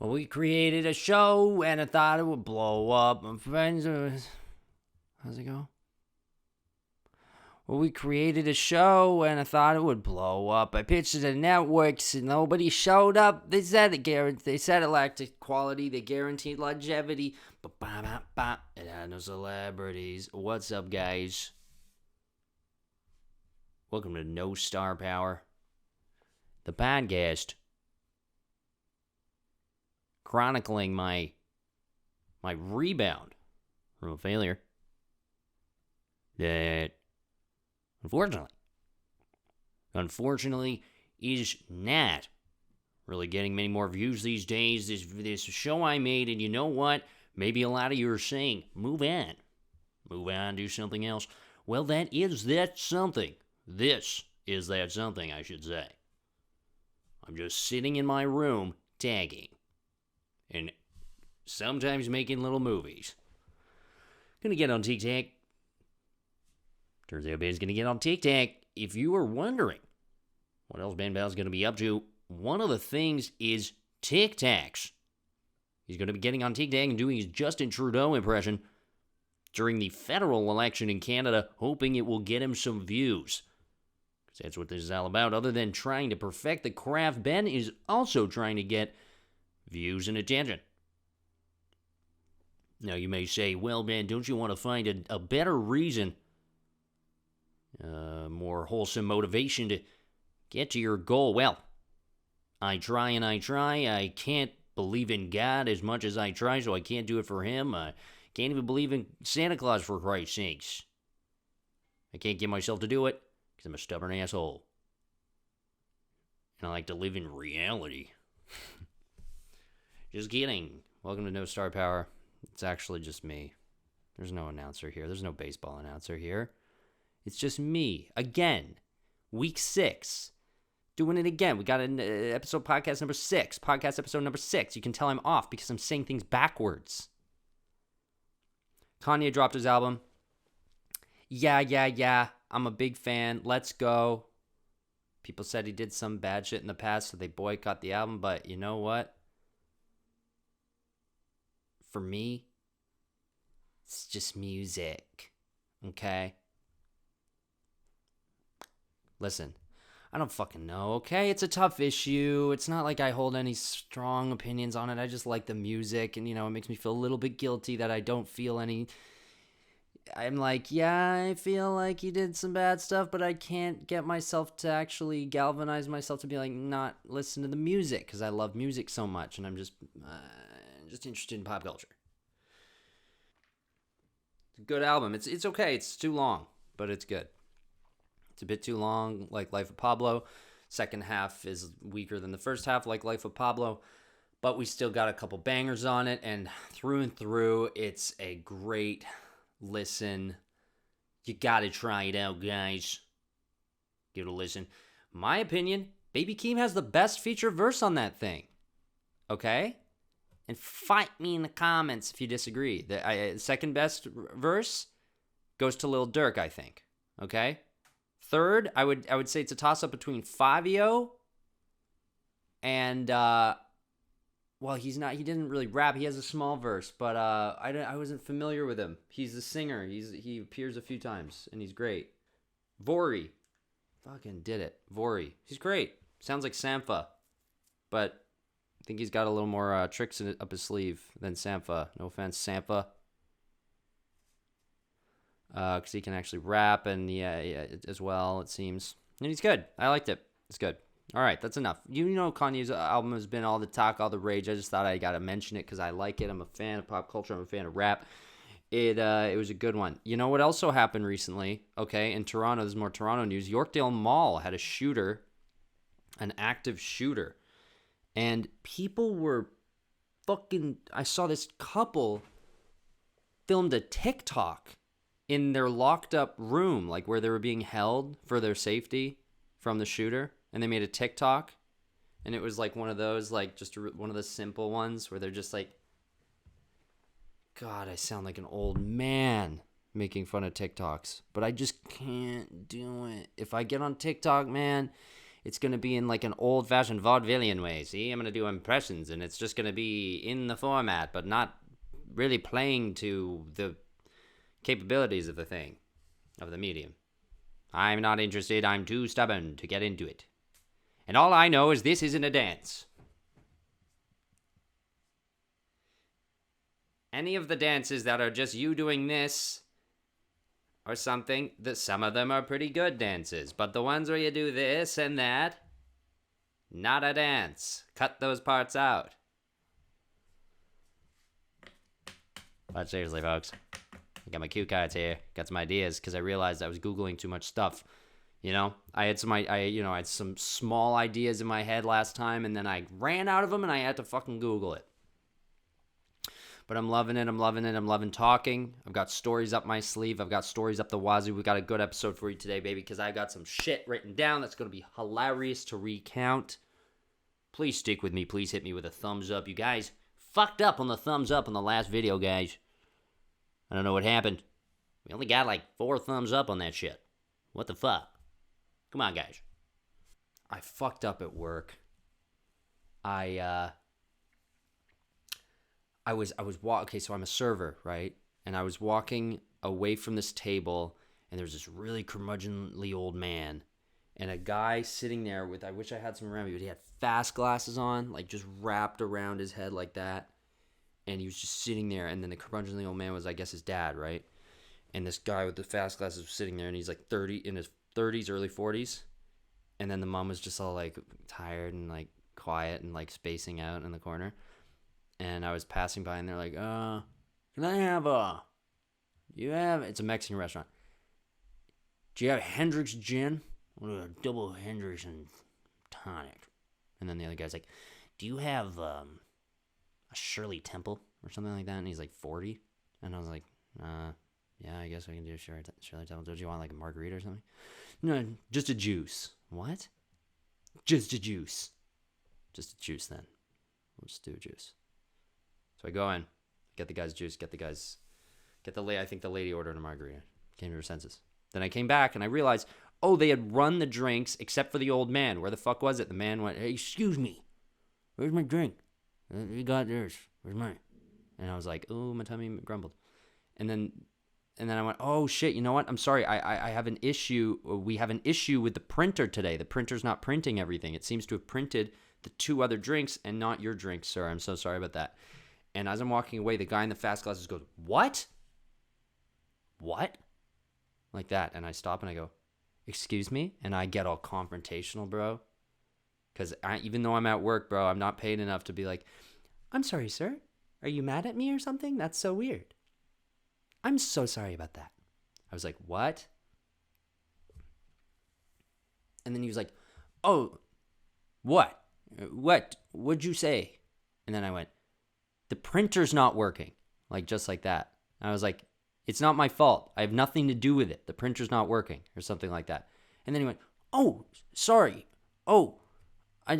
Well, we created a show and I thought it would blow up. My friends how's it go? Well, we created a show and I thought it would blow up. I pitched it to networks and nobody showed up. They said it lacked quality. They guaranteed longevity. It had no celebrities. What's up, guys? Welcome to No Star Power, the podcast chronicling my rebound from a failure that unfortunately is not really getting many more views these days. This show I made, and you know what? Maybe a lot of you are saying, move on, do something else. Well, that something. This is that something, I should say. I'm just sitting in my room tagging and sometimes making little movies. Gonna get on TikTok. Turns out Ben's gonna get on TikTok. If you were wondering what else Ben Bell's gonna be up to, one of the things is TikToks. He's gonna be getting on TikTok and doing his Justin Trudeau impression during the federal election in Canada, hoping it will get him some views. Because that's what this is all about. Other than trying to perfect the craft, Ben is also trying to get views and attention. Now you may say, well, Ben, don't you want to find a better reason, more wholesome motivation to get to your goal? Well, I try and I try. I can't believe in God as much as I try, so I can't do it for him. I can't even believe in Santa Claus, for Christ's sakes. I can't get myself to do it because I'm a stubborn asshole. And I like to live in reality. Just kidding. Welcome to No Star Power. It's actually just me. There's no announcer here. There's no baseball announcer here. It's just me. Again. Week 6. Doing it again. We got an podcast number 6. Podcast episode number 6. You can tell I'm off because I'm saying things backwards. Kanye dropped his album. Yeah. I'm a big fan. Let's go. People said he did some bad shit in the past, so they boycott the album. But you know what? For me, it's just music. Okay? Listen, I don't fucking know, okay? It's a tough issue. It's not like I hold any strong opinions on it. I just like the music, and, it makes me feel a little bit guilty that I don't feel any... I'm like, yeah, I feel like he did some bad stuff, but I can't get myself to actually galvanize myself to be like, not listen to the music, because I love music so much, and I'm just interested in pop culture. It's a good album. It's okay. It's too long, but it's good. It's a bit too long, like Life of Pablo. Second half is weaker than the first half, like Life of Pablo. But we still got a couple bangers on it, and through, it's a great listen. You gotta try it out, guys. Give it a listen. My opinion, Baby Keem has the best feature verse on that thing. Okay? And fight me in the comments if you disagree. The second best verse goes to Lil Durk, I think. Okay? Third, I would say it's a toss-up between Fabio and, he didn't really rap. He has a small verse, but I wasn't familiar with him. He's the singer. He appears a few times, and he's great. Vori. Fucking did it. Vori. He's great. Sounds like Sampha, but I think he's got a little more tricks up his sleeve than Sampha. No offense, Sampha. Because he can actually rap and yeah, as well, it seems. And he's good. I liked it. It's good. All right, that's enough. Kanye's album has been all the talk, all the rage. I just thought I got to mention it because I like it. I'm a fan of pop culture. I'm a fan of rap. It was a good one. You know what also happened recently? Okay, in Toronto, there's more Toronto news. Yorkdale Mall had a shooter, an active shooter. And people were I saw this couple filmed a TikTok in their locked up room, like where they were being held for their safety from the shooter. And they made a TikTok. And it was like one of those, like just one of the simple ones where they're just like, God, I sound like an old man making fun of TikToks. But I just can't do it. If I get on TikTok, man, it's going to be in like an old-fashioned vaudevillian way. See, I'm going to do impressions, and it's just going to be in the format, but not really playing to the capabilities of the thing, of the medium. I'm not interested. I'm too stubborn to get into it. And all I know is this isn't a dance. Any of the dances that are just you doing this or something, some of them are pretty good dances. But the ones where you do this and that, not a dance. Cut those parts out. But seriously, folks, I got my cue cards here. Got some ideas because I realized I was Googling too much stuff. You know, I had some small ideas in my head last time, and then I ran out of them, and I had to fucking Google it. But I'm loving it. I'm loving talking. I've got stories up my sleeve. I've got stories up the wazoo. We got a good episode for you today, baby, because I got some shit written down that's going to be hilarious to recount. Please stick with me. Please hit me with a thumbs up. You guys fucked up on the thumbs up on the last video, guys. I don't know what happened. We only got like 4 thumbs up on that shit. What the fuck? Come on, guys. I fucked up at work. Okay, so I'm a server, right? And I was walking away from this table, and there's this really curmudgeonly old man, and a guy sitting there with, I wish I had some around me, but he had fast glasses on, like just wrapped around his head like that, and he was just sitting there, and then the curmudgeonly old man was, I guess, his dad, right? And this guy with the fast glasses was sitting there, and he's like 30, in his 30s, early 40s, and then the mom was just all like tired and like quiet and like spacing out in the corner. And I was passing by, and they're like, can I have it's a Mexican restaurant. Do you have Hendrix gin? I want a double Hendrix and tonic. And then the other guy's like, do you have a Shirley Temple or something like that? And he's like 40. And I was like, yeah, I guess I can do Shirley Temple. Don't you want like a margarita or something? No, just a juice. What? Just a juice. Just a juice then. We'll just do a juice. So I go in, get the guy's juice, I think the lady ordered a margarita. Came to her senses. Then I came back and I realized, they had run the drinks except for the old man. Where the fuck was it? The man went, hey, excuse me, where's my drink? You got yours. Where's mine? And I was like, oh, my tummy grumbled. And then I went, oh shit, you know what? I'm sorry, I have an issue. We have an issue with the printer today. The printer's not printing everything. It seems to have printed the 2 other drinks and not your drink, sir. I'm so sorry about that. And as I'm walking away, the guy in the fast glasses goes, what? What? Like that. And I stop and I go, excuse me? And I get all confrontational, bro. Because even though I'm at work, bro, I'm not paid enough to be like, I'm sorry, sir. Are you mad at me or something? That's so weird. I'm so sorry about that. I was like, what? And then he was like, oh, what? What'd you say? And then I went, the printer's not working. Like, just like that. And I was like, it's not my fault. I have nothing to do with it. The printer's not working or something like that. And then he went, oh, sorry. Oh, I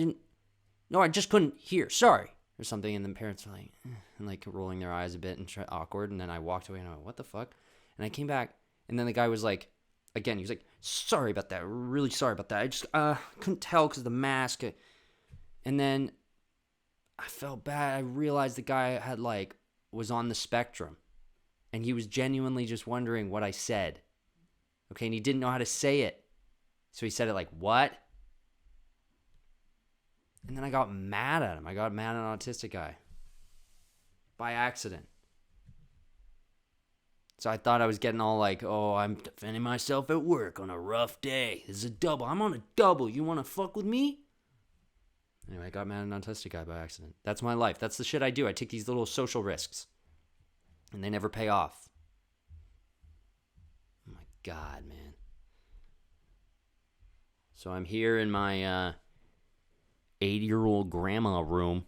just couldn't hear. Sorry. Or something. And then parents were like, and like rolling their eyes a bit and awkward. And then I walked away and I went, what the fuck? And I came back and then the guy was like, again, he was like, sorry about that. Really sorry about that. I just couldn't tell because of the mask. And then I felt bad. I realized the guy was on the spectrum. And he was genuinely just wondering what I said. Okay, and he didn't know how to say it. So he said it like, what? And then I got mad at him. I got mad at an autistic guy. By accident. So I thought I was getting all like, I'm defending myself at work on a rough day. This is a double. I'm on a double. You want to fuck with me? Anyway, I got mad at an autistic guy by accident. That's my life. That's the shit I do. I take these little social risks. And they never pay off. Oh my God, man. So I'm here in my 80-year-old grandma room,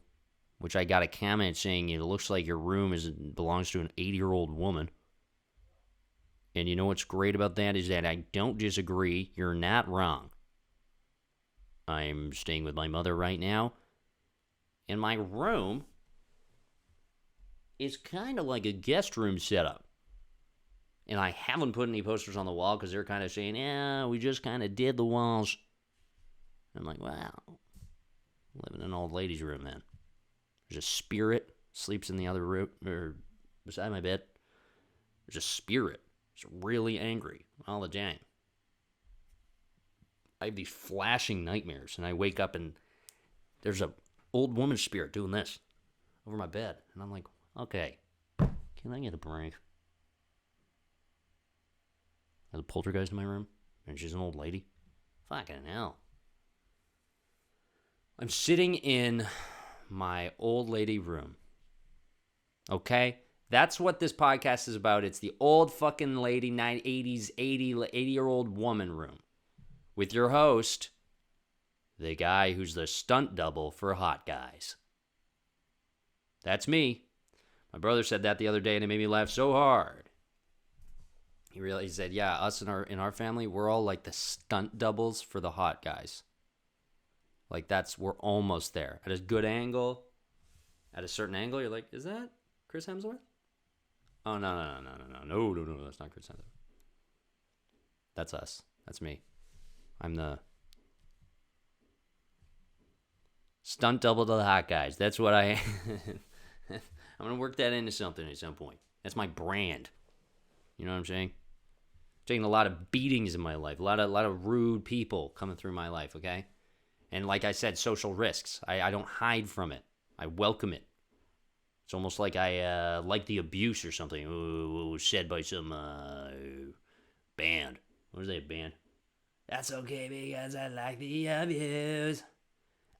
which I got a comment saying it looks like your room belongs to an 80-year-old woman. And you know what's great about that is that I don't disagree. You're not wrong. I'm staying with my mother right now. And my room is kind of like a guest room setup. And I haven't put any posters on the wall because they're kind of saying, we just kind of did the walls. I'm like, wow, I live in an old lady's room, man. There's a spirit sleeps in the other room, or beside my bed. There's a spirit. It's really angry all the time. I have these flashing nightmares, and I wake up and there's a old woman spirit doing this over my bed, and I'm like, okay, can I get a break? There's a poltergeist in my room, and she's an old lady. Fucking hell. I'm sitting in my old lady room. Okay? That's what this podcast is about. It's the old fucking lady, 80-year-old woman room. With your host, the guy who's the stunt double for hot guys. That's me. My brother said that the other day, and it made me laugh so hard. He said, yeah, us in our family, we're all like the stunt doubles for the hot guys. Like we're almost there. At a good angle, at a certain angle, you're like, is that Chris Hemsworth? Oh, no, that's not Chris Hemsworth. That's us. That's me. I'm the stunt double to the hot guys. That's what I am. I'm going to work that into something at some point. That's my brand. You know what I'm saying? Taking a lot of beatings in my life. A lot of rude people coming through my life, okay? And like I said, social risks. I don't hide from it. I welcome it. It's almost like I like the abuse or something. Ooh, said by some band. What is that band? That's okay because I like the abuse.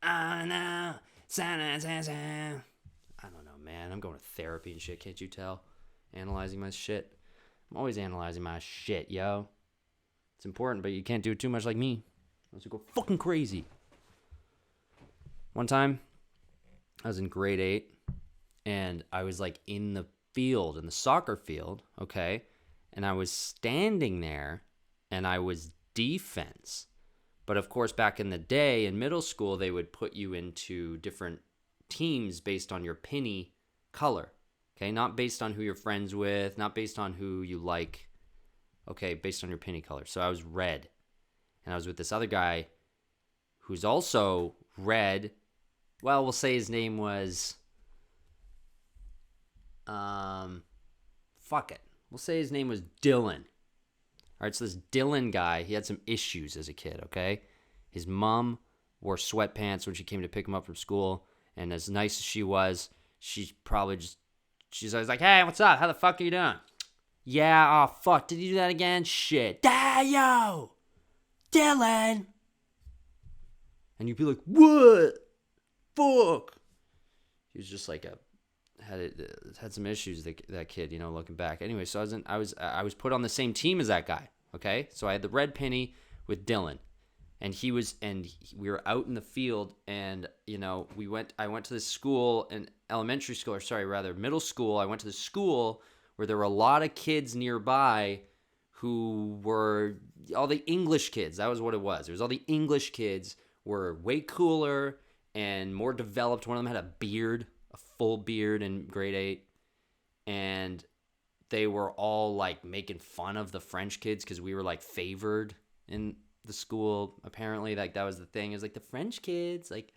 Oh no. I don't know, man. I'm going to therapy and shit. Can't you tell? Analyzing my shit. I'm always analyzing my shit, yo. It's important, but you can't do it too much like me. Unless you go fucking crazy. One time, I was in grade 8, and I was like in the soccer field, okay? And I was standing there, and I was defense. But of course, back in the day, in middle school, they would put you into different teams based on your penny color. Okay, not based on who you're friends with, not based on who you like. Okay, based on your penny color. So I was red. And I was with this other guy who's also red. Well, we'll say his name was... fuck it. We'll say his name was Dylan. All right, so this Dylan guy, he had some issues as a kid, okay? His mom wore sweatpants when she came to pick him up from school. And as nice as she was, she's always like, hey, what's up? How the fuck are you doing? Yeah, oh, fuck. Did you do that again? Shit. Yo! Dylan! And you'd be like, what? Fuck. He was just like had some issues, that kid, you know, looking back. Anyway, so I was put on the same team as that guy, okay? So I had the red penny with Dylan. And we were out in the field, and you know, I went to this school, middle school. I went to the school where there were a lot of kids nearby who were all the English kids. That was what it was. It was all the English kids were way cooler and more developed. One of them had a beard, a full beard in grade 8, and they were all like making fun of the French kids because we were like favored in the school. Apparently, like that was the thing. It was like the French kids, like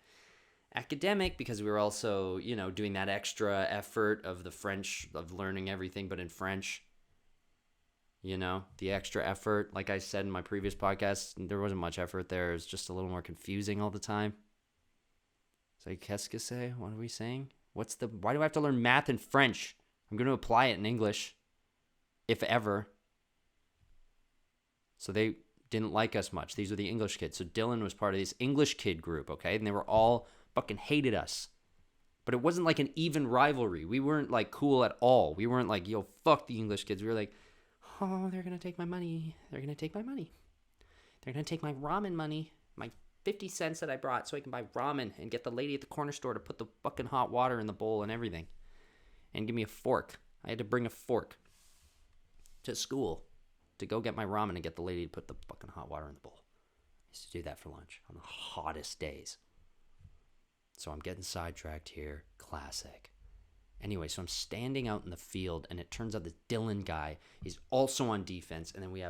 academic, because we were also, you know, doing that extra effort of the French, of learning everything but in French. You know, the extra effort. Like I said in my previous podcast, there wasn't much effort there. It was just a little more confusing all the time. So qu'est-ce que c'est? What are we saying? Why do I have to learn math in French? I'm going to apply it in English, if ever. So they didn't like us much. These were the English kids. So Dylan was part of this English kid group, okay? And they were all fucking hated us. But it wasn't like an even rivalry. We weren't like cool at all. We weren't like, yo, fuck the English kids. We were like, oh, they're going to take my money. They're going to take my money. They're going to take my ramen money, my 50 cents that I brought so I can buy ramen and get the lady at the corner store to put the fucking hot water in the bowl and everything. And give me a fork. I had to bring a fork to school to go get my ramen and get the lady to put the fucking hot water in the bowl. I used to do that for lunch on the hottest days. So I'm getting sidetracked here. Classic. Anyway, so I'm standing out in the field, and it turns out this Dylan guy is also on defense, and then we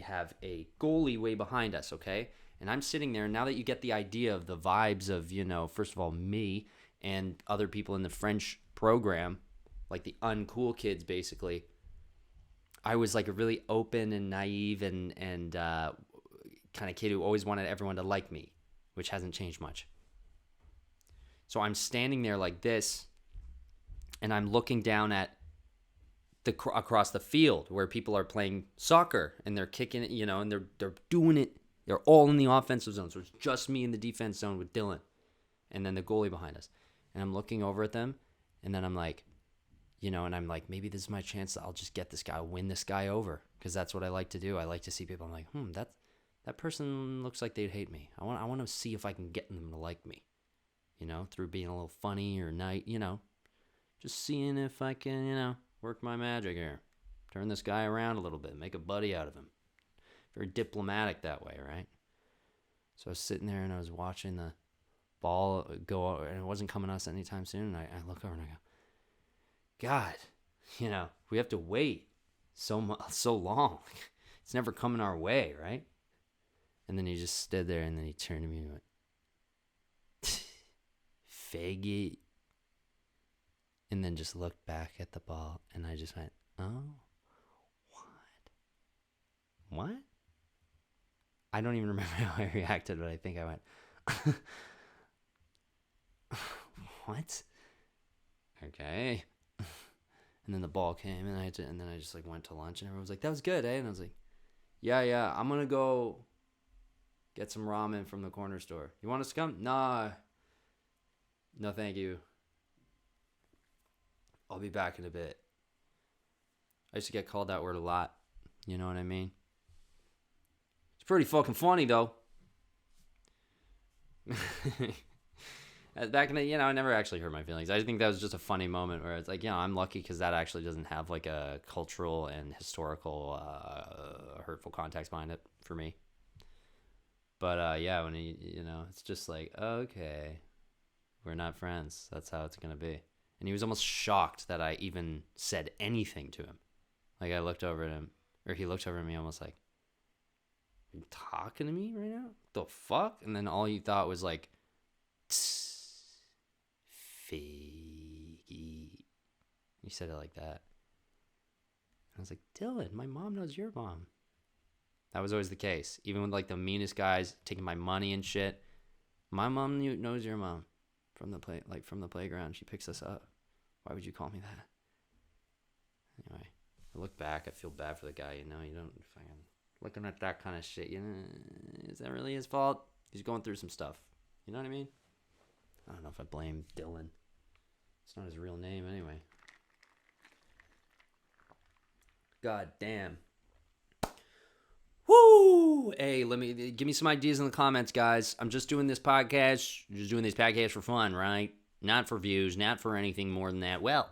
have a goalie way behind us, okay? And I'm sitting there, and now that you get the idea of the vibes of, first of all, me and other people in the French program, like the uncool kids, basically, I was like a really open and naive and kind of kid who always wanted everyone to like me, which hasn't changed much. So I'm standing there like this, and I'm looking down at across the field where people are playing soccer, and they're kicking it, and they're doing it. They're all in the offensive zone, so it's just me in the defense zone with Dylan, and then the goalie behind us. And I'm looking over at them, and then I'm like, maybe this is my chance that I'll just get this guy, win this guy over, because that's what I like to do. I like to see people. I'm like, that person looks like they'd hate me. I want to see if I can get them to like me, through being a little funny or just seeing if I can, work my magic here, turn this guy around a little bit, make a buddy out of him. Very diplomatic that way, right? So I was sitting there and I was watching the ball go, and it wasn't coming us anytime soon. And I look over and I go, God, we have to wait so long. It's never coming our way, right? And then he just stood there, and then he turned to me and went, faggot. And then just looked back at the ball, and I just went, oh, what? I don't even remember how I reacted, but I think I went, what? Okay. And then the ball came, and then I just like went to lunch, and everyone was like, that was good, eh? And I was like, yeah, I'm gonna go get some ramen from the corner store. You want us to come? Nah. No, thank you. I'll be back in a bit. I used to get called that word a lot. You know what I mean? It's pretty fucking funny, though. Back in the, I never actually hurt my feelings. I think that was just a funny moment where it's like, I'm lucky because that actually doesn't have like a cultural and historical hurtful context behind it for me. But when it's just like, okay, we're not friends. That's how it's going to be. And he was almost shocked that I even said anything to him. Like I looked over at him, or he looked over at me almost like, are you talking to me right now? The fuck? And then all he thought was like, faggy. He said it like that. I was like, Dylan, my mom knows your mom. That was always the case. Even with like the meanest guys taking my money and shit. My mom knows your mom. From the playground, she picks us up. Why would you call me that? Anyway, I look back, I feel bad for the guy. You don't fucking looking at that kind of shit. Is that really his fault? He's going through some stuff. You know what I mean? I don't know if I blame Dylan. It's not his real name anyway. God damn. Woo! Hey, give me some ideas in the comments, guys. I'm just doing this podcast, just doing these podcasts for fun, right? Not for views, not for anything more than that. Well,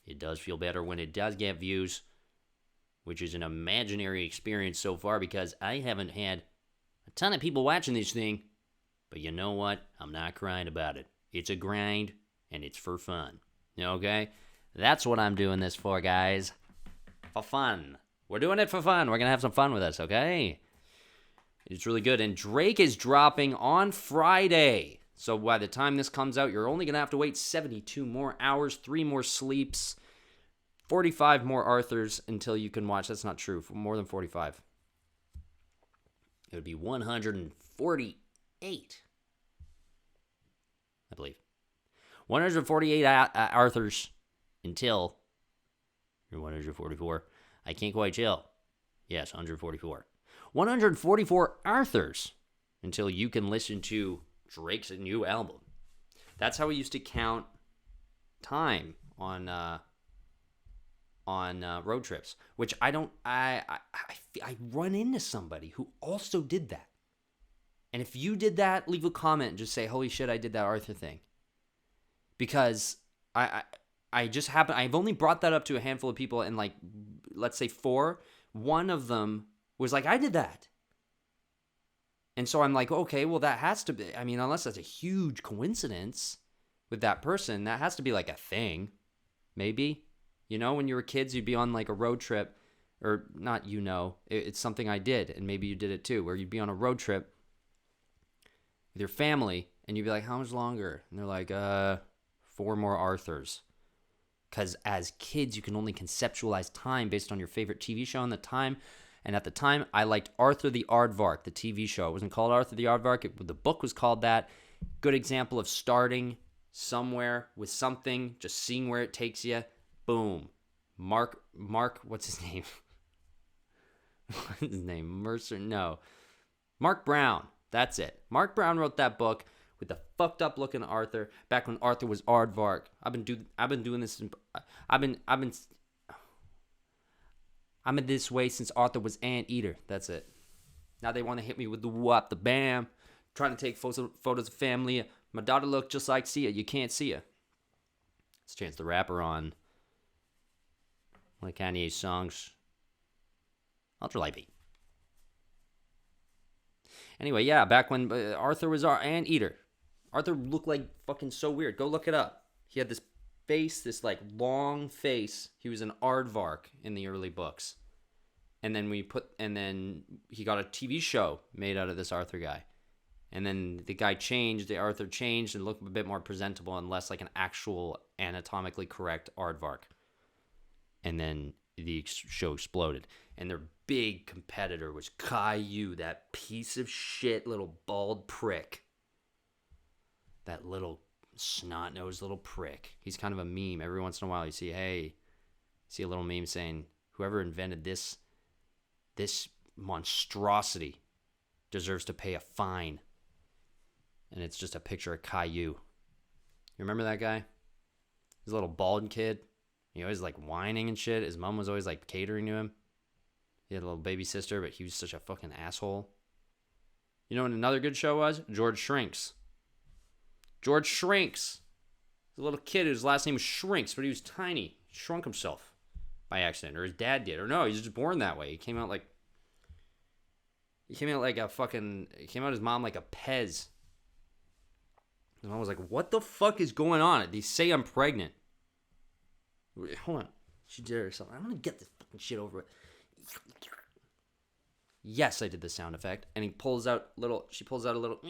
it does feel better when it does get views, which is an imaginary experience so far because I haven't had a ton of people watching this thing. But you know what? I'm not crying about it. It's a grind, and it's for fun. Okay? That's what I'm doing this for, guys. For fun. We're doing it for fun. We're going to have some fun with this, okay? It's really good. And Drake is dropping on Friday. So by the time this comes out, you're only going to have to wait 72 more hours, 3 more sleeps, 45 more Arthurs until you can watch. That's not true. For more than 45. It would be 148, I believe. 148 Arthurs until you're 144. I can't quite tell. Yes, 144. 144 Arthurs until you can listen to Drake's new album. That's how we used to count time on road trips, which I run into somebody who also did that. And if you did that, leave a comment and just say, holy shit, I did that Arthur thing. Because I've only brought that up to a handful of people, and like, let's say 4. One of them was like, I did that. And so I'm like, okay, well, that has to be, unless that's a huge coincidence with that person, that has to be like a thing. Maybe. When you were kids, you'd be on like a road trip, or not, it's something I did, and maybe you did it too, where you'd be on a road trip, with your family, and you'd be like, how much longer? And they're like, 4 more Arthurs. Because as kids, you can only conceptualize time based on your favorite TV show and the time. And at the time, I liked Arthur the Aardvark, the TV show. It wasn't called Arthur the Aardvark. The book was called that. Good example of starting somewhere with something, just seeing where it takes you. Boom. Mark, what's his name? What's his name? Mercer? No. Mark Brown. That's it. Mark Brown wrote that book with the fucked up looking Arthur back when Arthur was Aardvark. I've been doing this. I'm in this way since Arthur was Anteater. That's it. Now they want to hit me with the whop, the bam. Trying to take photos of family. My daughter looked just like Sia. You can't see her. It's Chance the Rapper on one of Kanye's songs. Ultralight Beat. Anyway, yeah, back when Arthur was our Anteater. Arthur looked like fucking so weird. Go look it up. He had this face, this like long face. He was an aardvark in the early books. And then he got a TV show made out of this Arthur guy. And then the guy changed, the Arthur changed and looked a bit more presentable and less like an actual anatomically correct aardvark. And then the show exploded. And their big competitor was Caillou, that piece of shit little bald prick. That little snot-nosed little prick. He's kind of a meme. Every once in a while you see a little meme saying, whoever invented this monstrosity deserves to pay a fine. And it's just a picture of Caillou. You remember that guy? He's a little bald kid. He always like whining and shit. His mom was always like catering to him. He had a little baby sister, but he was such a fucking asshole. You know what another good show was? George Shrinks. George Shrinks. He's a little kid whose last name was Shrinks, but he was tiny. He shrunk himself by accident, or his dad did. Or no, he was just born that way. He came out his mom like a Pez. His mom was like, what the fuck is going on? They say I'm pregnant. Hold on. She did it herself. I'm going to get this fucking shit over with. Yes, I did the sound effect. And she pulls out a little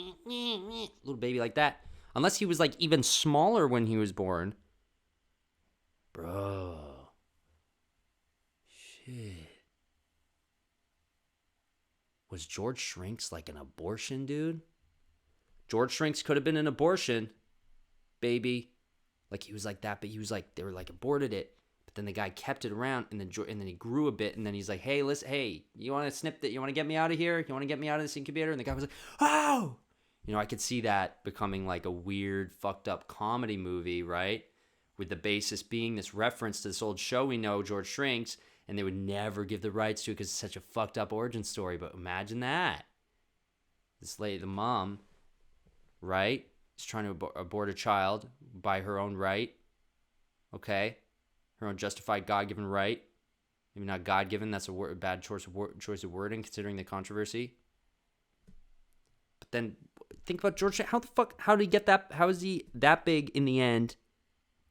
baby like that. Unless he was like even smaller when he was born. Bro. Shit. Was George Shrinks like an abortion, dude? George Shrinks could have been an abortion, baby. Like he was like that, but he was like, they were like aborted it. But then the guy kept it around, and then he grew a bit, and then he's like, hey, listen, hey, you want to snip that? You want to get me out of here? You want to get me out of this incubator? And the guy was like, oh! You know, I could see that becoming like a weird, fucked up comedy movie, right? With the basis being this reference to this old show we know, George Shrinks, and they would never give the rights to it because it's such a fucked up origin story. But imagine that. This lady, the mom, right, is trying to abort a child by her own right. Okay? Her own justified God-given right. Maybe not God-given, that's a bad choice of wording considering the controversy. But then think about George. How did he get that? How is he that big in the end?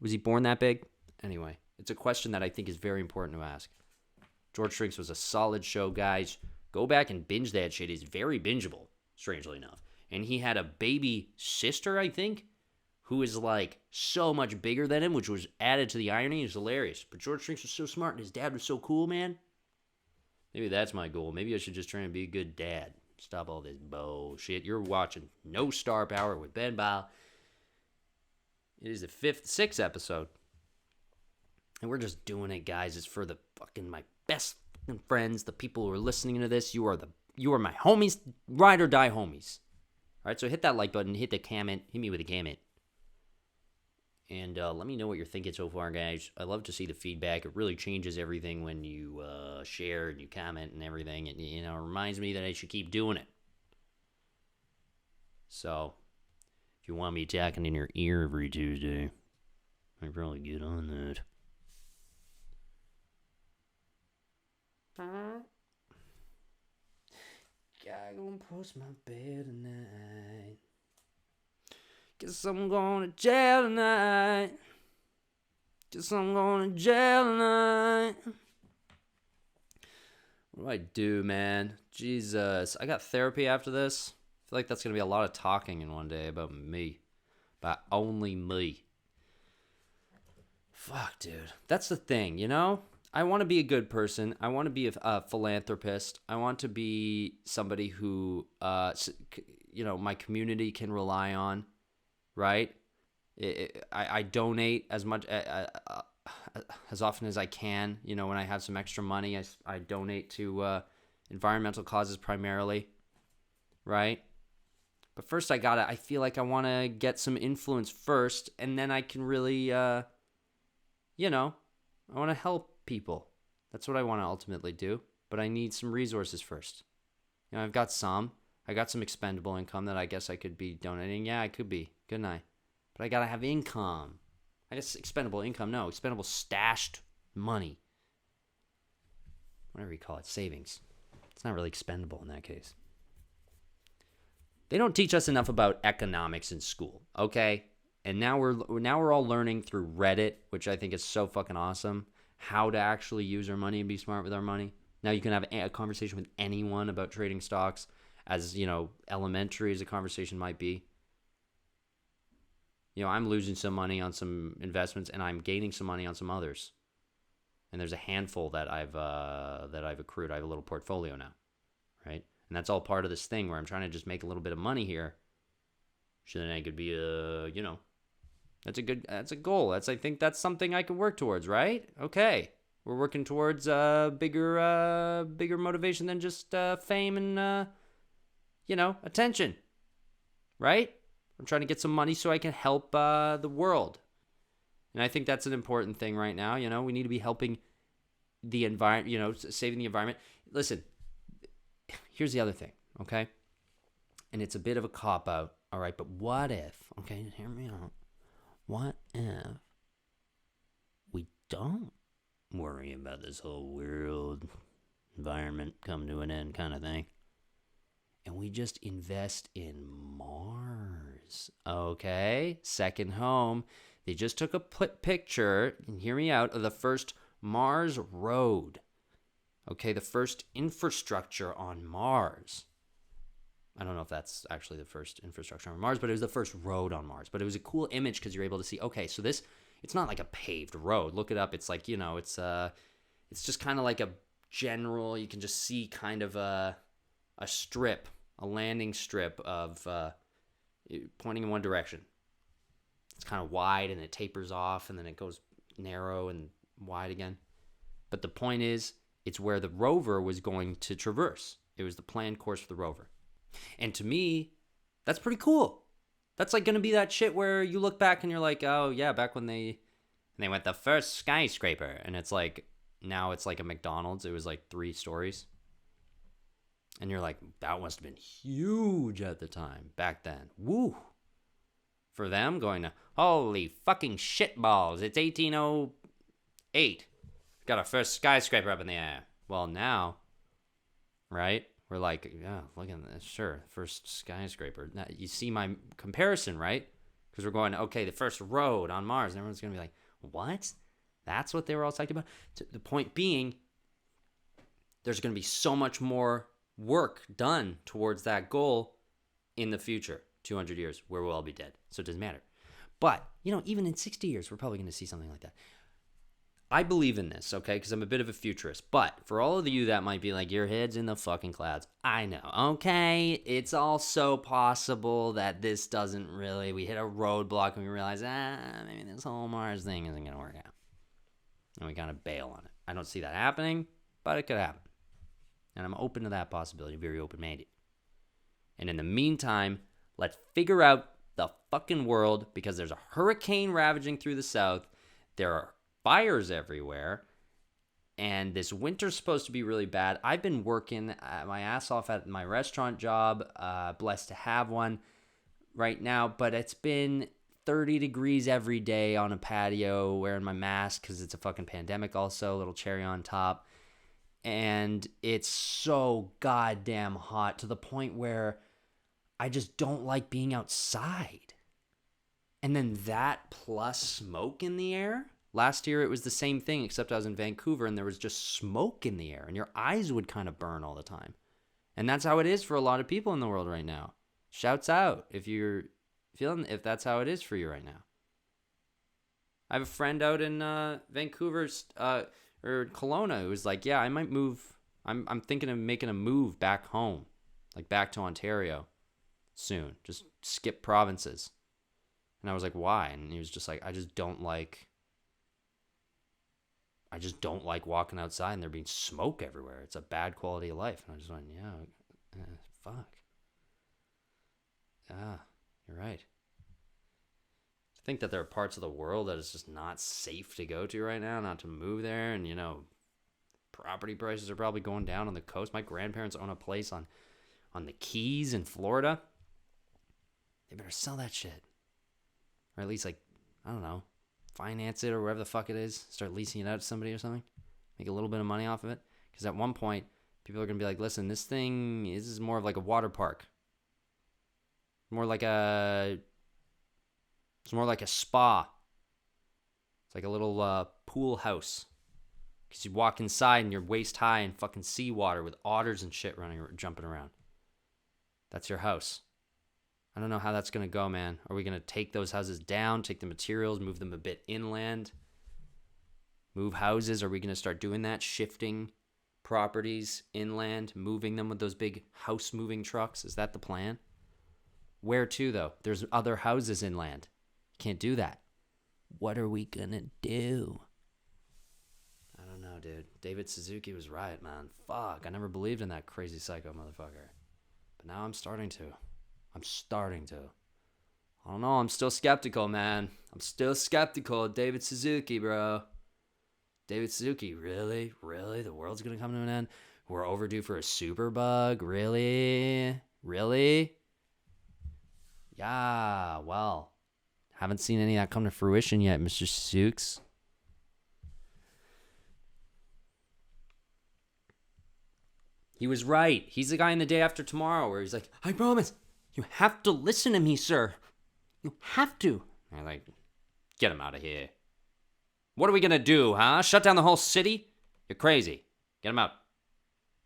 Was he born that big? Anyway, it's a question that I think is very important to ask. George Shrinks was a solid show, guys. Go back and binge that shit. It's very bingeable, strangely enough. And he had a baby sister, I think, who is like so much bigger than him, which was added to the irony. It's hilarious. But George Shrinks was so smart and his dad was so cool, man. Maybe that's my goal. Maybe I should just try and be a good dad. Stop all this bullshit. You're watching No Star Power with Ben Bile. It is the sixth episode. And we're just doing it, guys. It's for my best friends, the people who are listening to this. You are my homies, ride or die homies. All right, so hit that like button, hit the comment, hit me with a comment. And let me know what you're thinking so far, guys. I love to see the feedback. It really changes everything when you share and you comment and everything. It reminds me that I should keep doing it. So, if you want me talking in your ear every Tuesday, I'd probably get on that. Gotta go and post my bed tonight. Guess I'm going to jail tonight. Guess I'm going to jail tonight. What do I do, man? Jesus. I got therapy after this. feel like that's going to be a lot of talking in one day about me. But only me. Fuck, dude. That's the thing, you know? I want to be a good person. I want to be a philanthropist. I want to be somebody who, my community can rely on, right? I donate as much, as often as I can. You know, when I have some extra money, I donate to environmental causes primarily, right? But first I feel like I want to get some influence first, and then I can really, I want to help people. That's what I want to ultimately do. But I need some resources first. You know, I got some expendable income that I guess I could be donating. Yeah, I could be, couldn't I? But I got to have income. I guess expendable stashed money. Whatever you call it, savings. It's not really expendable in that case. They don't teach us enough about economics in school, okay? And now we're all learning through Reddit, which I think is so fucking awesome, how to actually use our money and be smart with our money. Now you can have a conversation with anyone about trading stocks, as, you know, elementary as a conversation might be. You know, I'm losing some money on some investments, and I'm gaining some money on some others. And there's a handful that I've accrued. I have a little portfolio now, right? And that's all part of this thing where I'm trying to just make a little bit of money here. So then I could be that's a goal. I think that's something I could work towards, right? Okay. We're working towards bigger motivation than just fame and attention. Right? I'm trying to get some money so I can help the world. And I think that's an important thing right now. You know, we need to be helping the environment, saving the environment. Listen, here's the other thing, okay? And it's a bit of a cop-out, all right? But what if, okay, hear me out. What if we don't worry about this whole world environment come to an end kind of thing, and we just invest in Mars, okay? Second home. They just took a picture, and hear me out, of the first Mars road. Okay, the first infrastructure on Mars. I don't know if that's actually the first infrastructure on Mars, but it was the first road on Mars. But it was a cool image because you're able to see, okay, so this, it's not like a paved road. Look it up. It's like, it's just kind of like a general, you can just see kind of a strip, a landing strip of pointing in one direction. It's kind of wide and it tapers off and then it goes narrow and wide again. But the point is, it's where the rover was going to traverse. It was the planned course for the rover. And to me, that's pretty cool. That's like going to be that shit where you look back and you're like, oh yeah, back when they went the first skyscraper. And it's like, now it's like a McDonald's. It was like 3 stories. And you're like, that must have been huge at the time back then. Woo. For them going to, holy fucking shitballs, it's 1808. Got our first skyscraper up in the air. Well, now, right? We're like, yeah, look at this. Sure, first skyscraper. Now, you see my comparison, right? Because we're going, okay, the first road on Mars. And everyone's going to be like, what? That's what they were all talking about? The point being, there's going to be so much more work done towards that goal in the future. 200 years, where we'll all be dead. So it doesn't matter. But, even in 60 years, we're probably going to see something like that. I believe in this, okay, because I'm a bit of a futurist. But for all of you that might be like, your head's in the fucking clouds, I know, okay? It's also possible that this doesn't really, we hit a roadblock and we realize, maybe this whole Mars thing isn't going to work out. And we kind of bail on it. I don't see that happening, but it could happen. And I'm open to that possibility, very open-minded. And in the meantime, let's figure out the fucking world, because there's a hurricane ravaging through the south. There are fires everywhere. And this winter's supposed to be really bad. I've been working my ass off at my restaurant job. Blessed to have one right now. But it's been 30 degrees every day on a patio, wearing my mask because it's a fucking pandemic also. A little cherry on top. And it's so goddamn hot to the point where I just don't like being outside. And then that plus smoke in the air. Last year it was the same thing, except I was in Vancouver and there was just smoke in the air and your eyes would kind of burn all the time. And that's how it is for a lot of people in the world right now. Shouts out if you're feeling, if that's how it is for you right now. I have a friend out in Vancouver or Kelowna who's like, yeah, I might move. I'm thinking of making a move back home, like back to Ontario soon. Just skip provinces. And I was like, why? And he was just like, I just don't like walking outside and there being smoke everywhere. It's a bad quality of life. And I just went, yeah, fuck. Yeah, you're right. I think that there are parts of the world that it's just not safe to go to right now, not to move there. And, property prices are probably going down on the coast. My grandparents own a place on the Keys in Florida. They better sell that shit. Or at least, like, I don't know, finance it or whatever the fuck it is. Start leasing it out to somebody or something. Make a little bit of money off of it. Because at one point, people are going to be like, listen, this is more of like a water park. It's more like a spa. It's like a little pool house. Because you walk inside and you're waist high in fucking seawater with otters and shit jumping around. That's your house. I don't know how that's going to go, man. Are we going to take those houses down, take the materials, move them a bit inland? Move houses? Are we going to start doing that? Shifting properties inland, moving them with those big house moving trucks? Is that the plan? Where to, though? There's other houses inland. Can't do that. What are we going to do? I don't know, dude. David Suzuki was right, man. Fuck, I never believed in that crazy psycho motherfucker. But now I'm starting to. I don't know. I'm still skeptical, man. I'm still skeptical of David Suzuki, bro. David Suzuki, really? Really? The world's going to come to an end? We're overdue for a superbug? Really? Really? Yeah, well. Haven't seen any of that come to fruition yet, Mr. Sukes. He was right. He's the guy in The Day After Tomorrow where he's like, I promise. You have to listen to me, sir. You have to. I'm like, get him out of here. What are we going to do, huh? Shut down the whole city? You're crazy. Get him out.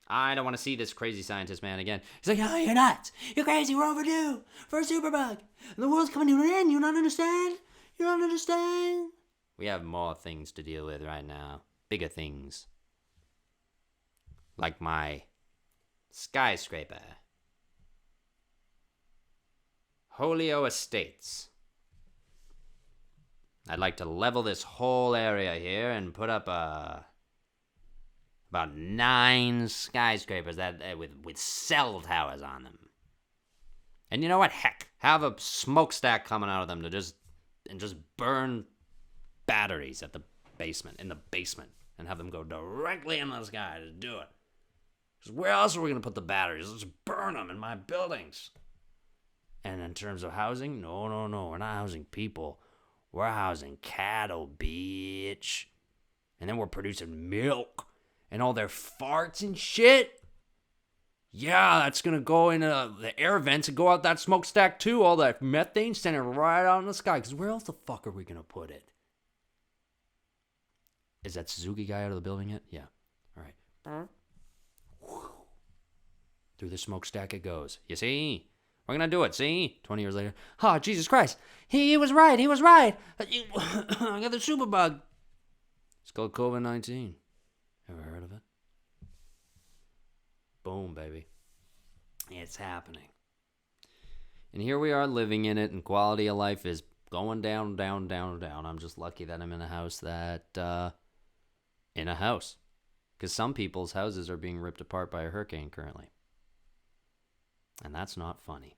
I don't want to see this crazy scientist man again. He's like, oh, you're nuts. You're crazy. We're overdue for a superbug. And the world's coming to an end. You don't understand? You don't understand? We have more things to deal with right now. Bigger things. Like my skyscraper. Holio Estates. I'd like to level this whole area here and put up about 9 skyscrapers that with cell towers on them. And you know what? Heck, have a smokestack coming out of them to just burn batteries in the basement, and have them go directly into the sky to do it. Because where else are we going to put the batteries? Let's burn them in my buildings. And in terms of housing, no, we're not housing people. We're housing cattle, bitch. And then we're producing milk and all their farts and shit. Yeah, that's going to go into the air vents and go out that smokestack too. All that methane, send it right out in the sky. Because where else the fuck are we going to put it? Is that Suzuki guy out of the building yet? Yeah. All right. Through the smokestack it goes. You see? We're going to do it, see? 20 years later. Oh, Jesus Christ. He was right. I got the superbug. It's called COVID-19. Ever heard of it? Boom, baby. It's happening. And here we are living in it, and quality of life is going down, down, down, down. I'm just lucky that I'm in a house Because some people's houses are being ripped apart by a hurricane currently. And that's not funny.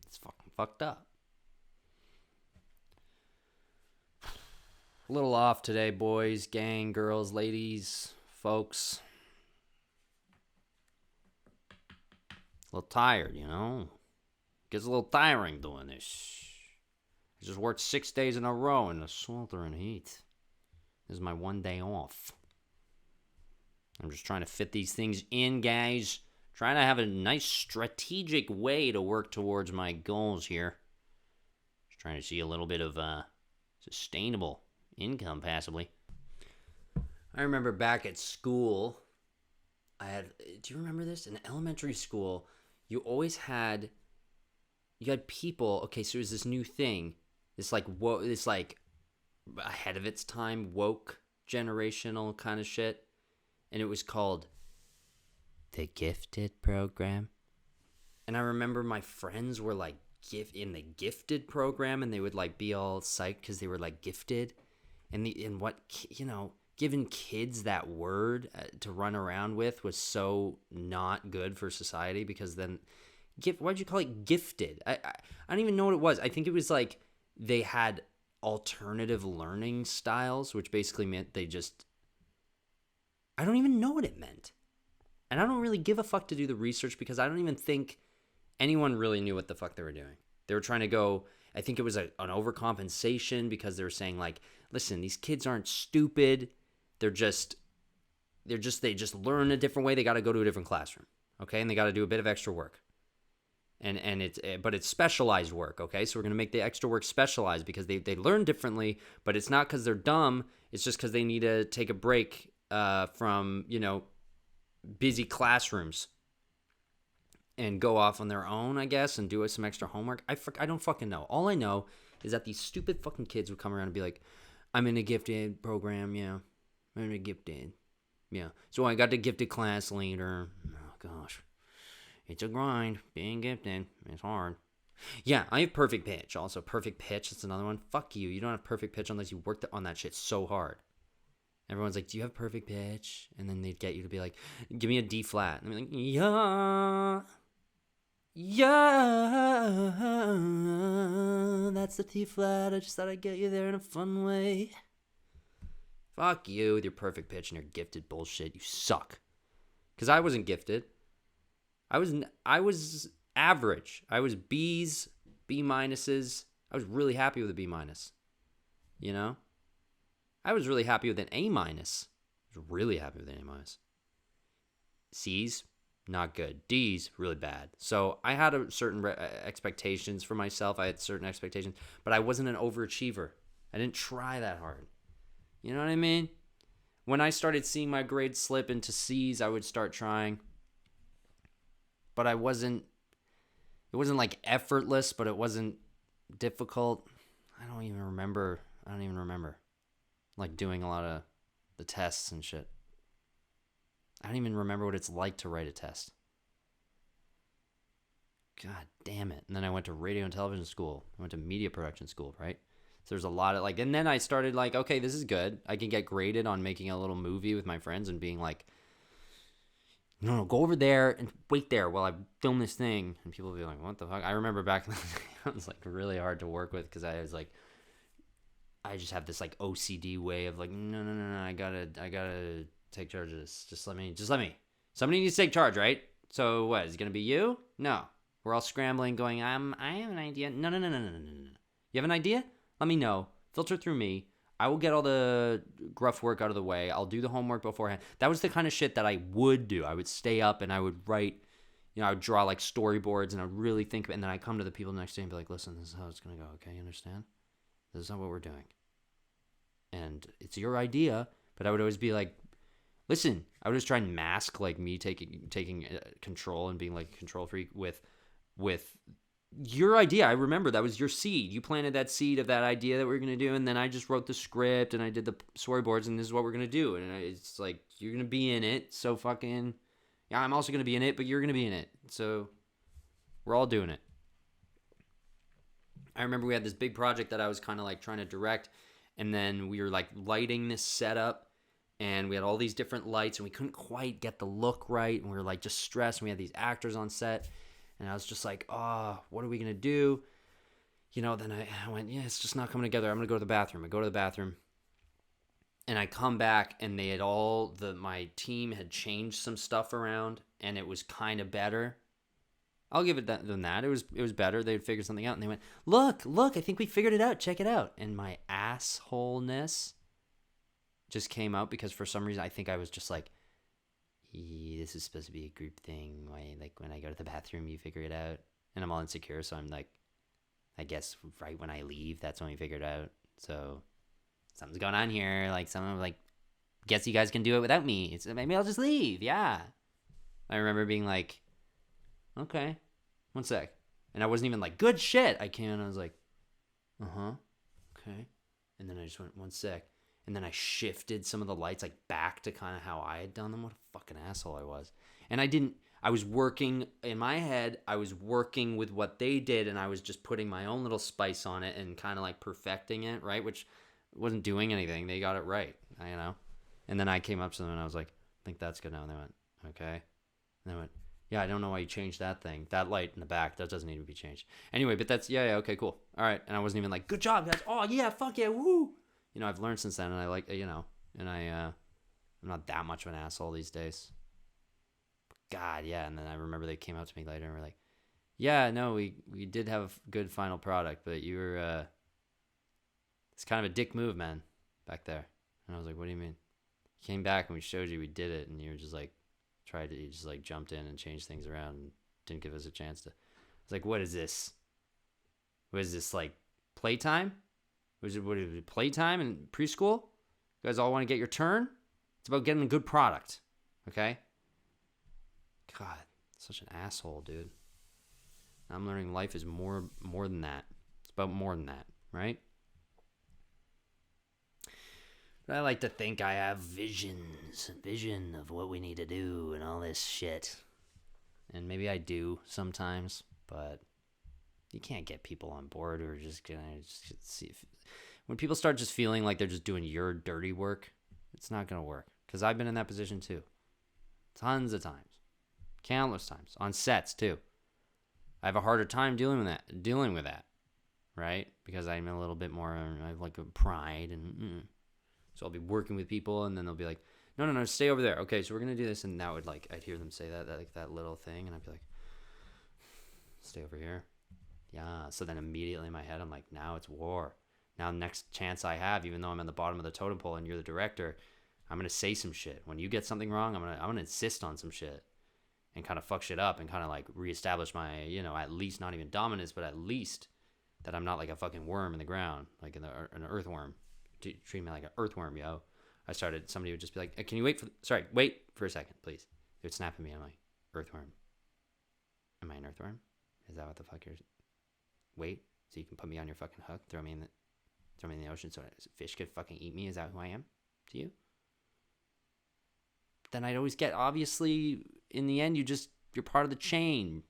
It's fucking fucked up. A little off today, boys, gang, girls, ladies, folks. A little tired, Gets a little tiring doing this. I just worked 6 days in a row in the sweltering heat. This is my one day off. I'm just trying to fit these things in, guys. Trying to have a nice strategic way to work towards my goals here. Just trying to see a little bit of sustainable income, passably. I remember back at school, do you remember this? In elementary school, you always had you had people. Okay, so it was this new thing, this like ahead of its time, woke generational kind of shit, and it was called the Gifted program. And I remember my friends were like in the Gifted program, and they would like be all psyched because they were like gifted, and giving kids that word to run around with was so not good for society, because then why'd you call it gifted? I don't even know what it was. I think it was like they had alternative learning styles, which basically meant I don't even know what it meant. And I don't really give a fuck to do the research, because I don't even think anyone really knew what the fuck they were doing. They were trying to go, I think it was an overcompensation, because they were saying like, listen, these kids aren't stupid. They just learn a different way. They got to go to a different classroom. Okay. And they got to do a bit of extra work. But it's specialized work. Okay. So we're going to make the extra work specialized, because they learn differently, but it's not because they're dumb. It's just because they need to take a break from, busy classrooms and go off on their own, I guess, and do some extra homework. I don't fucking know. All I know is that these stupid fucking kids would come around and be like, I'm in a gifted program, yeah. I'm in a gifted, yeah. So I got the gifted class leader. Oh, gosh. It's a grind. Being gifted. It's hard. Yeah, I have perfect pitch. Also, perfect pitch. That's another one. Fuck you. You don't have perfect pitch unless you worked on that shit so hard. Everyone's like, do you have perfect pitch? And then they'd get you to be like, give me a D flat. And I'm like, yeah. Yeah. That's the D flat. I just thought I'd get you there in a fun way. Fuck you with your perfect pitch and your gifted bullshit. You suck. Because I wasn't gifted. I was average. I was B's, B minuses. I was really happy with a B minus. I was really happy with an A minus. I was really happy with an A minus. C's, not good. D's, really bad. So I had a certain expectations for myself. I had certain expectations, but I wasn't an overachiever. I didn't try that hard. You know what I mean? When I started seeing my grades slip into C's, I would start trying. But it wasn't like effortless, but it wasn't difficult. I don't even remember. Like doing a lot of the tests and shit. I don't even remember what it's like to write a test. God damn it. And then I went to radio and television school. I went to media production school, right? So there's a lot of and then I started like, okay, this is good. I can get graded on making a little movie with my friends and being like, no, go over there and wait there while I film this thing. And people would be like, what the fuck? I remember back then, it was like really hard to work with, because I was like, I just have this like OCD way of like, no, I gotta take charge of this. Just let me. Somebody needs to take charge, right? So what, is it gonna be you? No. We're all scrambling, going, I have an idea. No. You have an idea? Let me know. Filter through me. I will get all the gruff work out of the way. I'll do the homework beforehand. That was the kind of shit that I would do. I would stay up and I would write, I would draw like storyboards, and I would really think, and then I come to the people the next day and be like, listen, this is how it's gonna go, okay, you understand? This is not what we're doing. And it's your idea, but I would always be like, listen, I would just try and mask like me taking control and being like a control freak with your idea. I remember that was your seed. You planted that seed of that idea that we were going to do, and then I just wrote the script and I did the storyboards, and this is what we're going to do. And it's like, you're going to be in it, so fucking, yeah, I'm also going to be in it, but you're going to be in it. So we're all doing it. I remember we had this big project that I was kind of like trying to direct, and then we were like lighting this setup, and we had all these different lights, and we couldn't quite get the look right, and we were like just stressed, and we had these actors on set, and I was just like, oh, what are we going to do? Then I went, yeah, it's just not coming together. I'm going to go to the bathroom. I go to the bathroom, and I come back, and they had my team had changed some stuff around, and it was kind of better. I'll give it that. It was better. They'd figured something out, and they went, look, I think we figured it out. Check it out. And my assholeness just came out, because for some reason I think I was just like, this is supposed to be a group thing. Why, like, when I go to the bathroom, you figure it out. And I'm all insecure, so I'm like, I guess right when I leave, that's when we figure it out. So something's going on here. Like, someone like, guess you guys can do it without me. So maybe I'll just leave. Yeah. I remember being like, okay, one sec. And I wasn't even like, good shit. I came in and I was like, okay. And then I just went, one sec. And then I shifted some of the lights like back to kind of how I had done them. What a fucking asshole I was. And I was working in my head. I was working with what they did, and I was just putting my own little spice on it and kind of like perfecting it, right? Which wasn't doing anything. They got it right, you know? And then I came up to them and I was like, I think that's good now. And they went, okay. And they went, yeah, I don't know why you changed that thing. That light in the back, that doesn't need to be changed. Anyway, but that's, yeah, okay, cool. All right. And I wasn't even like, good job, guys. Oh, yeah, fuck yeah, woo. You know, I've learned since then, and I like, you know, and I'm not that much of an asshole these days. But God, yeah. And then I remember they came up to me later and were like, yeah, no, we did have a good final product, but you were, it's kind of a dick move, man, back there. And I was like, what do you mean? You came back and we showed you we did it, and you were just like, you just like jumped in and changed things around and didn't give us a chance to. I was like, what is this? What is this, like playtime? What is it, playtime in preschool? You guys all want to get your turn? It's about getting a good product, okay? God, such an asshole, dude. I'm learning life is more than that. It's about more than that, right? But I like to think I have vision of what we need to do and all this shit. And maybe I do sometimes, but you can't get people on board who are just gonna see if, when people start just feeling like they're just doing your dirty work, it's not gonna work. Because I've been in that position too, tons of times, countless times, on sets too. I have a harder time dealing with that, right? Because I'm a little bit more, I have like a pride, and so I'll be working with people, and then they'll be like, no, stay over there. Okay, so we're gonna do this, and that would like, I'd hear them say that like that little thing, and I'd be like, stay over here. Yeah. So then immediately in my head, I'm like, now it's war. Now next chance I have, even though I'm at the bottom of the totem pole and you're the director, I'm gonna say some shit. When you get something wrong, I'm gonna insist on some shit and kind of fuck shit up and kind of like reestablish my, you know, at least not even dominance, but at least that I'm not like a fucking worm in the ground, like an earthworm. Treat me like an earthworm, yo. Somebody would just be like, can you wait for a second, please. They would snap at me. I'm like, earthworm. Am I an earthworm? Is that what the fuck you're... Wait, so you can put me on your fucking hook, throw me in the ocean so fish could fucking eat me? Is that who I am to you? But then I'd always get, obviously, in the end, you're part of the chain.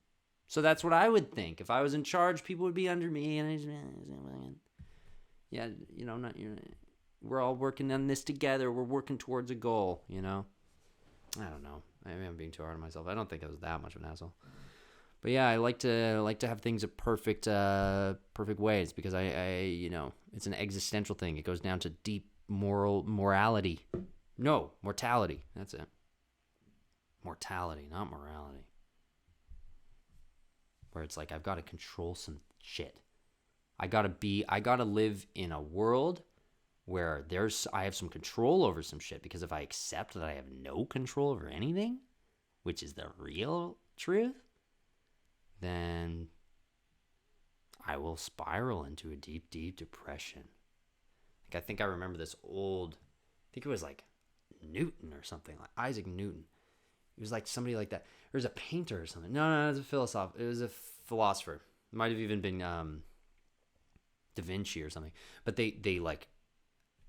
So that's what I would think. If I was in charge, people would be under me, and yeah, you know, we're all working on this together. We're working towards a goal, you know? I don't know. Maybe I'm being too hard on myself. I don't think I was that much of an asshole. But yeah, I like to have things a perfect ways, because I you know, it's an existential thing. It goes down to deep morality. No, mortality. That's it. Mortality, not morality. Where it's like, I've got to control some shit. I gotta live in a world where I have some control over some shit, because if I accept that I have no control over anything, which is the real truth, then I will spiral into a deep, deep depression. Like, I think I remember this old, I think it was like Newton or something, like Isaac Newton. It was like somebody like that. There was a painter or something. No, it was it was a philosopher. It might have even been Da Vinci or something. But they like,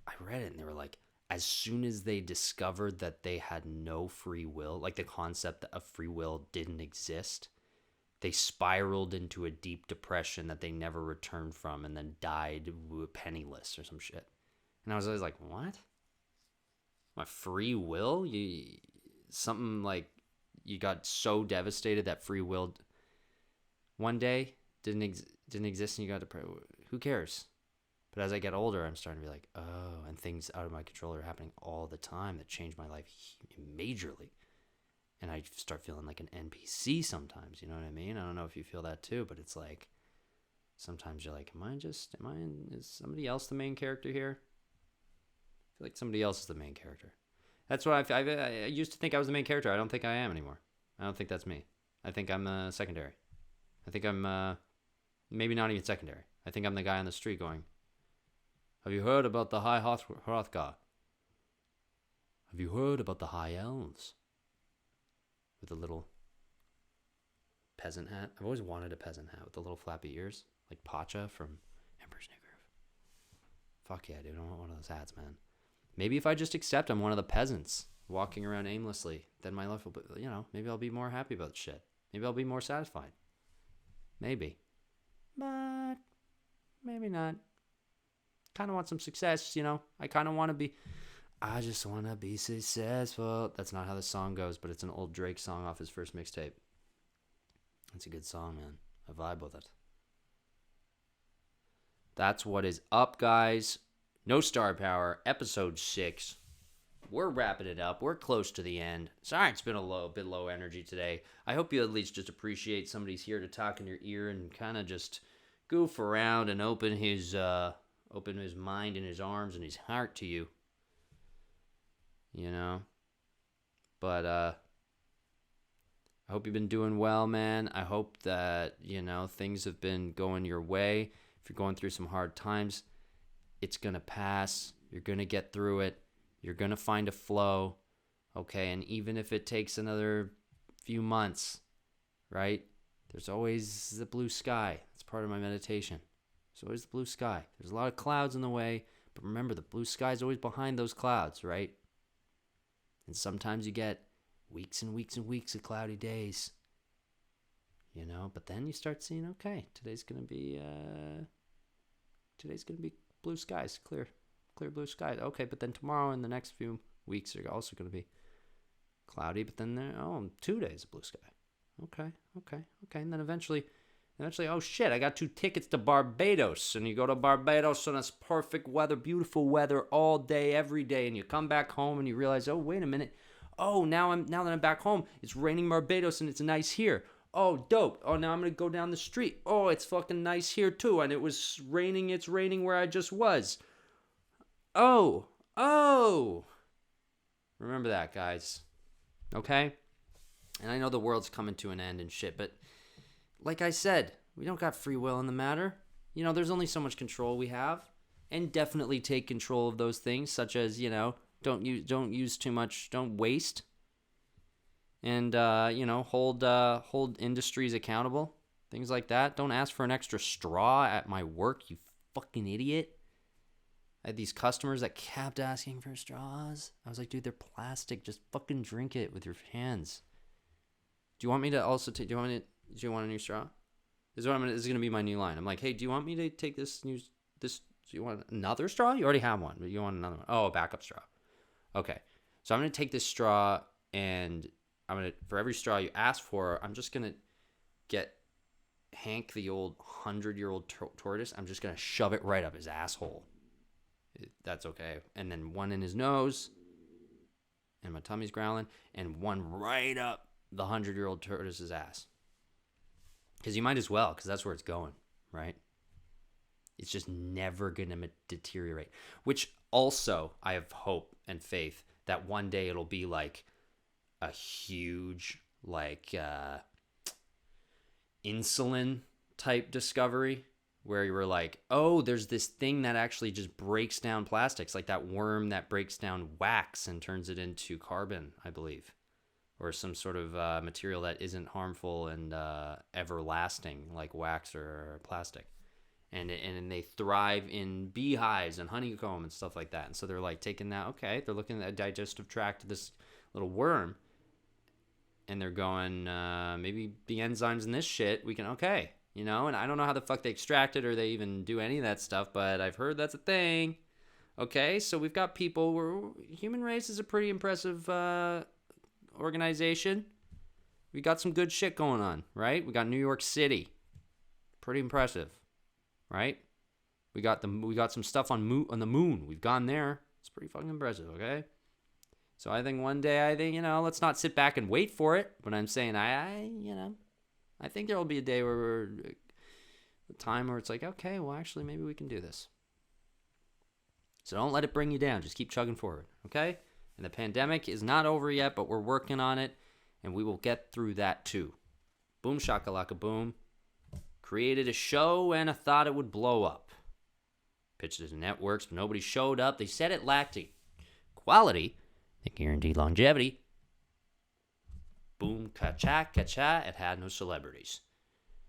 I read it and they were like, as soon as they discovered that they had no free will, like the concept of free will didn't exist, they spiraled into a deep depression that they never returned from, and then died penniless or some shit. And I was always like, what? My free will? Something like you got so devastated that free will one day didn't exist, and you got depressed. Who cares? But as I get older, I'm starting to be like, oh, and things out of my control are happening all the time that change my life majorly. And I start feeling like an NPC sometimes, you know what I mean? I don't know if you feel that too, but it's like, sometimes you're like, is somebody else the main character here? I feel like somebody else is the main character. That's what I used to think I was the main character. I don't think I am anymore. I don't think that's me. I think I'm secondary. I think I'm maybe not even secondary. I think I'm the guy on the street going, have you heard about the High Hrothgar? Have you heard about the High Elves? With a little peasant hat. I've always wanted a peasant hat with the little flappy ears, like Pacha from Emperor's New Groove. Fuck yeah, dude! I want one of those hats, man. Maybe if I just accept I'm one of the peasants walking around aimlessly, then my life will be, maybe I'll be more happy about shit. Maybe I'll be more satisfied. Maybe. But maybe not. Kind of want some success, I kind of want to be, I just want to be successful. That's not how the song goes, but it's an old Drake song off his first mixtape. It's a good song, man. I vibe with it. That's what is up, guys. No Star Power, episode 6. We're wrapping it up. We're close to the end. Sorry, it's been a bit low energy today. I hope you at least just appreciate somebody's here to talk in your ear and kind of just goof around and open his mind and his arms and his heart to you. But I hope you've been doing well, man. I hope that, things have been going your way. If you're going through some hard times, it's going to pass. You're going to get through it. You're going to find a flow, okay? And even if it takes another few months, right? There's always the blue sky. It's part of my meditation. There's always the blue sky. There's a lot of clouds in the way, but remember, the blue sky is always behind those clouds, right? And sometimes you get weeks and weeks and weeks of cloudy days, but then you start seeing, okay, today's going to be blue skies, clear blue skies. Okay, but then tomorrow and the next few weeks are also going to be cloudy, but then 2 days of blue sky. Okay. And then eventually, oh shit, I got 2 tickets to Barbados. And you go to Barbados and it's perfect weather, beautiful weather all day, every day. And you come back home and you realize, oh, wait a minute. Oh, now that I'm back home, it's raining Barbados and it's nice here. Oh, dope. Oh, now I'm going to go down the street. Oh, it's fucking nice here too. And it's raining where I just was. Oh. Remember that, guys. Okay? And I know the world's coming to an end and shit, but like I said, we don't got free will in the matter. There's only so much control we have. And definitely take control of those things, such as, don't use too much, don't waste. And, hold industries accountable. Things like that. Don't ask for an extra straw at my work, you fucking idiot. I had these customers that kept asking for straws. I was like, dude, they're plastic. Just fucking drink it with your hands. Do you want me to also take, do you want a new straw? This is going to be my new line. I'm like, hey, do you want me to take do you want another straw? You already have one, but you want another one. Oh, a backup straw. Okay. So I'm going to take this straw and for every straw you ask for, I'm just going to get Hank, the old 100-year-old tortoise. I'm just going to shove it right up his asshole. That's okay. And then one in his nose, and my tummy's growling, and one right up the 100-year-old tortoise's ass. Because you might as well, because that's where it's going, right? It's just never going to deteriorate. Which also, I have hope and faith that one day it'll be like a huge, insulin type discovery, where you were like, oh, there's this thing that actually just breaks down plastics, like that worm that breaks down wax and turns it into carbon, I believe, or some sort of material that isn't harmful and everlasting, like wax or plastic. And they thrive in beehives and honeycomb and stuff like that. And so they're like taking that, okay, they're looking at the digestive tract of this little worm, and they're going, maybe the enzymes in this shit, we can, okay. And I don't know how the fuck they extract it or they even do any of that stuff, but I've heard that's a thing. Okay, so we've got people, human race is a pretty impressive organization. We got some good shit going on, right? We got New York City. Pretty impressive, right? We got some stuff on the moon. We've gone there. It's pretty fucking impressive, okay? So I think one day, let's not sit back and wait for it, but I'm saying I think there will be a day where a time where it's like, okay, well, actually, maybe we can do this. So don't let it bring you down. Just keep chugging forward, okay? And the pandemic is not over yet, but we're working on it, and we will get through that too. Boom shakalaka boom. Created a show, and I thought it would blow up. Pitched it to networks, but nobody showed up. They said it lacked quality. They guaranteed longevity. boom, ka-cha, it had no celebrities.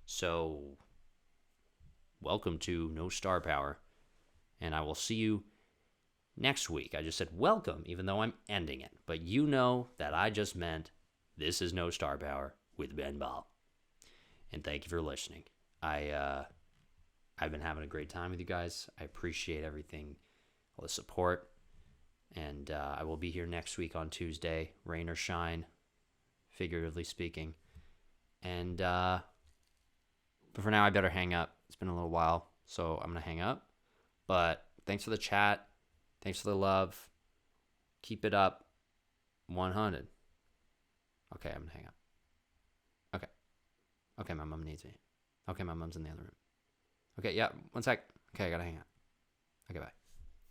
So, welcome to No Star Power. And I will see you next week. I just said welcome, even though I'm ending it. But you know that I just meant this is No Star Power with Ben Ball. And thank you for listening. I've been having a great time with you guys. I appreciate everything, all the support. And I will be here next week on Tuesday, rain or shine, figuratively speaking. And but for now, I better hang up. It's been a little while, so I'm going to hang up. But thanks for the chat. Thanks for the love. Keep it up. 100. Okay, I'm going to hang up. Okay. Okay, my mom needs me. Okay, my mom's in the other room. Okay, yeah, one sec. Okay, I got to hang up. Okay, bye.